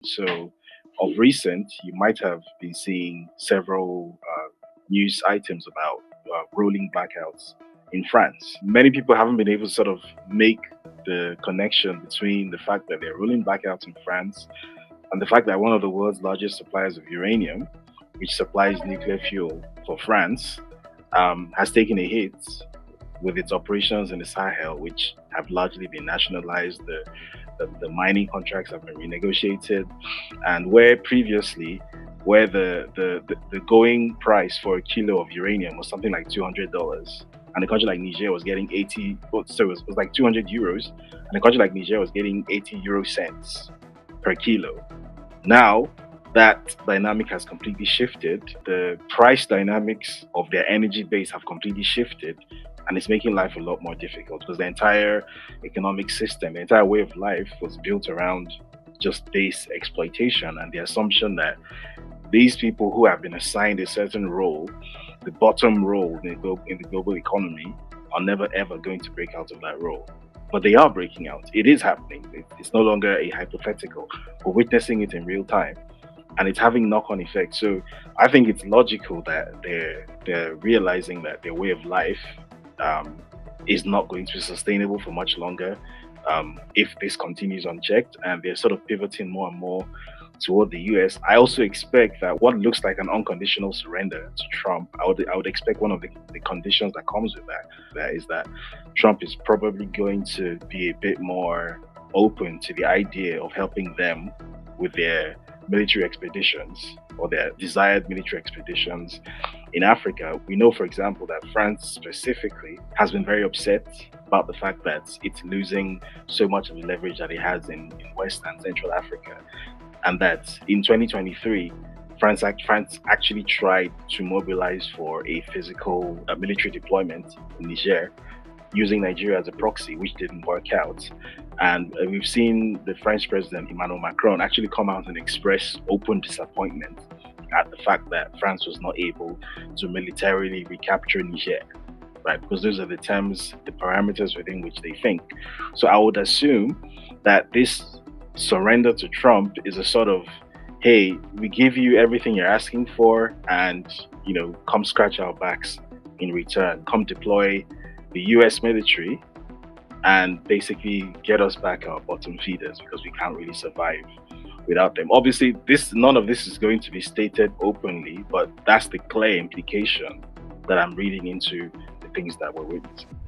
So, of recent, you might have been seeing several news items about rolling blackouts in France. Many people haven't been able to sort of make the connection between the fact that they're rolling blackouts in France and the fact that one of the world's largest suppliers of uranium, which supplies nuclear fuel for France, has taken a hit with its operations in the Sahel, which have largely been nationalized. The mining contracts have been renegotiated, and where previously, where the going price for a kilo of uranium was something like $200, and a country like Niger was getting 80, so it was like 200 euros, and a country like Niger was getting 80 euro cents per kilo. Now, that dynamic has completely shifted. The price dynamics of their energy base have completely shifted, and it's making life a lot more difficult because the entire economic system, the entire way of life was built around just base exploitation and the assumption that these people who have been assigned a certain role, the bottom role in the global economy, are never ever going to break out of that role. But they are breaking out. It is happening. It's no longer a hypothetical. We're witnessing it in real time, and it's having knock-on effects. So I think it's logical that they're realizing that their way of life is not going to be sustainable for much longer if this continues unchecked, and they're sort of pivoting more and more toward the US. I also expect that what looks like an unconditional surrender to Trump, I would expect one of the conditions that comes with that is that Trump is probably going to be a bit more open to the idea of helping them with their military expeditions or their desired military expeditions in Africa. We know, for example, that France specifically has been very upset about the fact that it's losing so much of the leverage that it has in West and Central Africa. And that in 2023, France actually tried to mobilize for a physical military deployment in Niger, using Nigeria as a proxy, which didn't work out. And we've seen the French president, Emmanuel Macron, actually come out and express open disappointment at the fact that France was not able to militarily recapture Niger, right? Because those are the terms, the parameters within which they think. So I would assume that this surrender to Trump is a sort of, hey, we give you everything you're asking for, and come scratch our backs in return. Come deploy the US military and basically get us back our bottom feeders, because we can't really survive without them. Obviously, none of this is going to be stated openly, but that's the clear implication that I'm reading into the things that we're witnessing.